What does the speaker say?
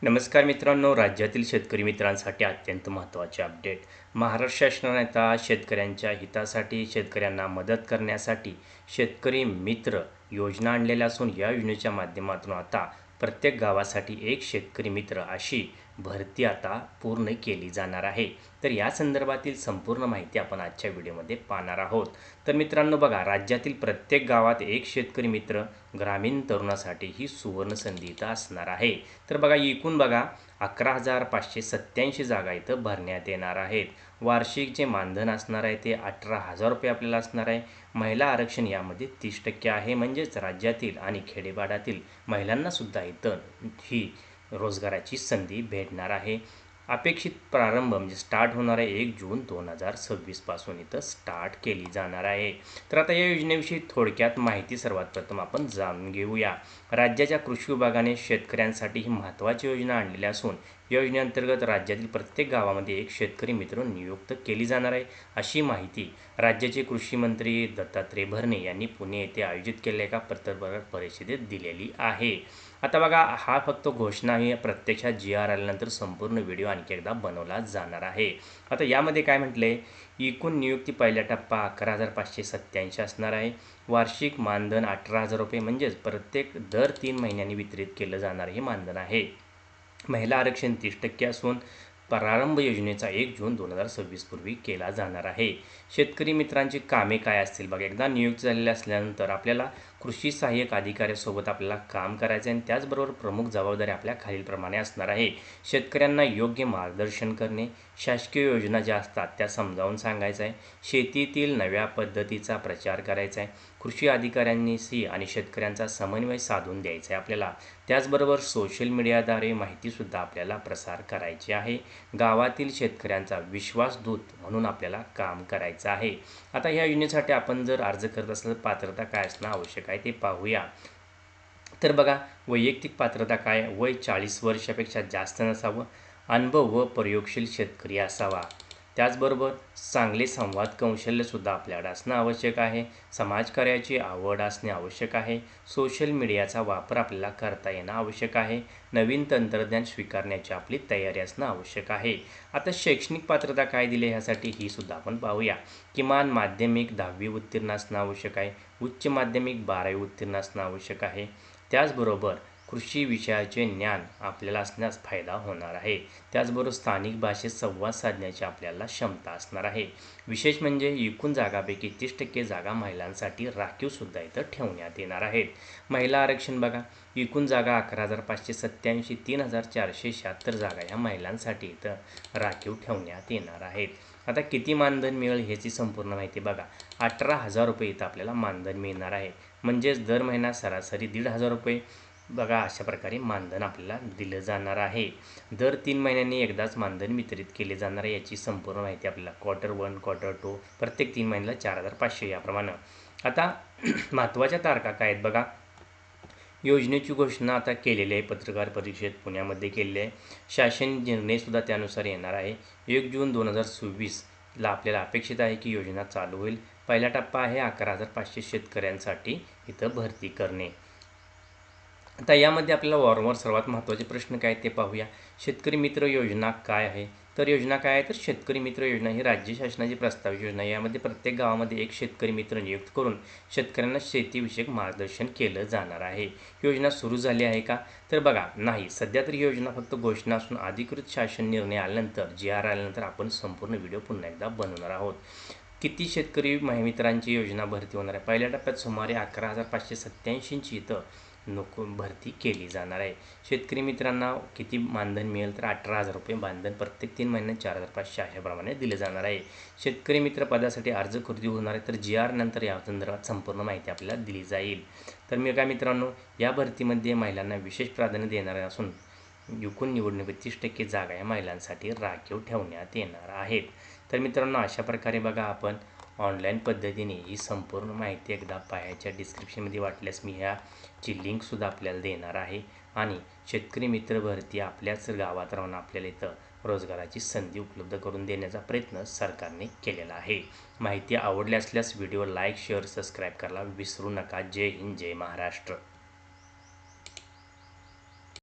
नमस्कार मित्रांनो, राज्यातील शेतकरी मित्रांसाठी अत्यंत महत्त्वाचे अपडेट. महाराष्ट्र शासनाने आता शेतकऱ्यांच्या हितासाठी, शेतकऱ्यांना मदत करण्यासाठी शेतकरी मित्र योजना आणलेल्या असून या योजनेच्या माध्यमातून आता प्रत्येक गावासाठी एक शेतकरी मित्र अशी भरती आता पूर्ण केली जाणार आहे. तर या संदर्भातील संपूर्ण माहिती आपण आजच्या व्हिडिओमध्ये पाहणार आहोत. तर मित्रांनो बघा, राज्यातील प्रत्येक गावात एक शेतकरी मित्र ग्रामीण तरुणासाठी ही सुवर्ण संधी इथं असणार आहे. तर बघा, एकूण बघा 11,587 जागा इथं भरण्यात येणार आहेत. वार्षिक जे मानधन असणार आहे ते 18,000 रुपये आपल्याला असणार आहे. महिला आरक्षण यामध्ये 30% आहे. म्हणजेच राज्यातील आणि खेडेपाड्यातील महिलांनासुद्धा इथं ही रोजगाराची संधी भेटणार आहे. अपेक्षित प्रारंभ म्हणजे स्टार्ट होणार आहे 1 जून 2026 पासून इथं स्टार्ट केली जाणार आहे. तर आता या योजनेविषयी थोडक्यात माहिती सर्वात प्रथम आपण जाणून घेऊया. राज्याच्या कृषी विभागाने शेतकऱ्यांसाठी ही महत्त्वाची योजना आणलेली असून या योजनेअंतर्गत राज्यातील प्रत्येक गावामध्ये एक शेतकरी मित्र नियुक्त केली जाणार आहे, अशी माहिती राज्याचे कृषी मंत्री दत्तात्रय भरणे यांनी पुणे येथे आयोजित केलेल्या एका पत्रकार परिषदेत दिलेली आहे. आता बघा, हा फक्त घोषणा ही प्रत्यक्षात GR आल्यानंतर संपूर्ण व्हिडिओ आणखी एकदा बनवला जाणार आहे. आता यामध्ये काय म्हटले, एकूण नियुक्ती पहिला टप्पा 11,587 असणार आहे. वार्षिक मानधन 18,000 रुपये म्हणजेच प्रत्येक दर 3 महिन्यांनी वितरित केलं जाणारे हे मानधन आहे. महिला आरक्षण 30% असून प्रारंभ योजनेचा 1 जून 2026 पूर्वी केला जाणार आहे. शेतकरी मित्रांची कामे काय असतील बघा, एकदा नियुक्त झालेले असल्यानंतर आपल्याला कृषी सहाय्यक अधिकाऱ्यासोबत आपल्याला काम करायचं आहे आणि त्याचबरोबर प्रमुख जबाबदारी आपल्या खालीलप्रमाणे असणार आहे. शेतकऱ्यांना योग्य मार्गदर्शन करणे, शासकीय योजना ज्या असतात त्या समजावून सांगायचं आहे, शेतीतील नव्या पद्धतीचा प्रचार करायचा आहे, कृषी अधिकाऱ्यांनीशी आणि शेतकऱ्यांचा समन्वय साधून द्यायचा आहे आपल्याला. त्याचबरोबर सोशल मीडियाद्वारे माहितीसुद्धा आपल्याला प्रसार करायची आहे. गावातील शेतकऱ्यांचा विश्वासदूत म्हणून आपल्याला काम करायचं आहे. आता या योजनेसाठी आपण जर अर्ज करत असाल तर पात्रता काय असणं आवश्यक आहे ते पाहूया. तर बघा, वैयक्तिक पात्रता काय, वय 40 वर्षापेक्षा जास्त नसावं, अनुभव व प्रयोगशील शेतकरी असावा. त्याचबरोबर चांगले संवाद कौशल्यसुद्धा आपल्याकडे असणं आवश्यक आहे. समाजकार्याची आवड असणे आवश्यक आहे. सोशल मीडियाचा वापर आपल्याला करता येणं आवश्यक आहे. नवीन तंत्रज्ञान स्वीकारण्याची आपली तयारी असणं आवश्यक आहे. आता शैक्षणिक पात्रता काय दिली ह्यासाठी ही सुद्धा आपण पाहूया. किमान माध्यमिक 10वी उत्तीर्ण असणं आवश्यक आहे. उच्च माध्यमिक 12वी उत्तीर्ण असणं आवश्यक आहे. त्याचबरोबर कृषी विषयाचे ज्ञान आपल्याला असण्यास फायदा होणार आहे. त्याचबरोबर स्थानिक भाषेत संवाद साधण्याची आपल्याला क्षमता असणार आहे. विशेष म्हणजे एकूण जागापैकी 30% जागा महिलांसाठी राखीवसुद्धा इथं ठेवण्यात येणार आहेत. महिला आरक्षण बघा, एकूण जागा 11,587, 3,476 जागा ह्या महिलांसाठी इथं राखीव ठेवण्यात येणार आहेत. आता किती मानधन मिळेल ह्याची संपूर्ण माहिती बघा. 18,000 रुपये इथं आपल्याला मानधन मिळणार आहे. म्हणजेच दर महिना सरासरी 1,500 रुपये बघा, अशा प्रकारे मानधन आपल्याला दिलं जाणार आहे. दर 3 महिन्यांनी एकदाच मानधन वितरित केले जाणार आहे. याची संपूर्ण माहिती आपल्याला Q1, Q2 प्रत्येक 3 महिन्याला 4,500 याप्रमाणे. आता महत्त्वाच्या तारखा काय आहेत बघा. योजनेची घोषणा आता केलेली आहे, पत्रकार परिषद पुण्यामध्ये केलेली आहे. शासन निर्णयसुद्धा त्यानुसार येणार आहे. 1 जून 2026ला आपल्याला अपेक्षित आहे की योजना चालू होईल. पहिला टप्पा आहे 11,500 शेतकऱ्यांसाठी इथं भरती करणे. आता यामध्ये आपल्याला वारंवार सर्वात महत्त्वाचे प्रश्न काय ते पाहूया. शेतकरी मित्र योजना काय आहे? तर योजना काय आहे, तर शेतकरी मित्र योजना ही राज्य शासनाची प्रस्तावित योजना आहे. यामध्ये प्रत्येक गावामध्ये एक शेतकरी मित्र नियुक्त करून शेतकऱ्यांना शेतीविषयक मार्गदर्शन केलं जाणार आहे. योजना सुरू झाली आहे का? तर बघा, नाही, सध्या तरी योजना फक्त घोषणा असून अधिकृत शासन निर्णय आल्यानंतर GR आल्यानंतर आपण संपूर्ण व्हिडिओ पुन्हा एकदा बनवणार आहोत. किती शेतकरी मित्रांची योजना भरती होणार आहे? पहिल्या टप्प्यात सुमारे 11,587 इथं भरती केली जाणार आहे. शेतकरी मित्रांना किती मानधन मिळेल, तर 18,000 रुपये मानधन प्रत्येक 3 महिन्यात 4,500 अशाप्रमाणे दिले जाणार आहे. शेतकरी मित्र पदासाठी अर्ज कधी होणार आहे, तर GR नंतर या संदर्भात संपूर्ण माहिती आपल्याला दिली जाईल. तर मी काय मित्रांनो, या भरतीमध्ये महिलांना विशेष प्राधान्य देणार असून एकूण निवडणुकीत 30% जागा या महिलांसाठी राखीव ठेवण्यात येणार आहेत. तर मित्रांनो, अशा प्रकारे बघा, आपण ऑनलाईन पद्धतीने ही संपूर्ण माहिती एकदा पाहायच्या. डिस्क्रिप्शनमध्ये वाटल्यास मी ह्याची लिंकसुद्धा आपल्याला देणार आहे. आणि शेतकरी मित्र भरती आपल्याच गावात राहून आपल्याला इथं रोजगाराची संधी उपलब्ध करून देण्याचा प्रयत्न सरकारने केलेला आहे. माहिती आवडली असल्यास व्हिडिओ लाईक, शेअर, सबस्क्राईब करायला विसरू नका. जय हिंद, जय महाराष्ट्र.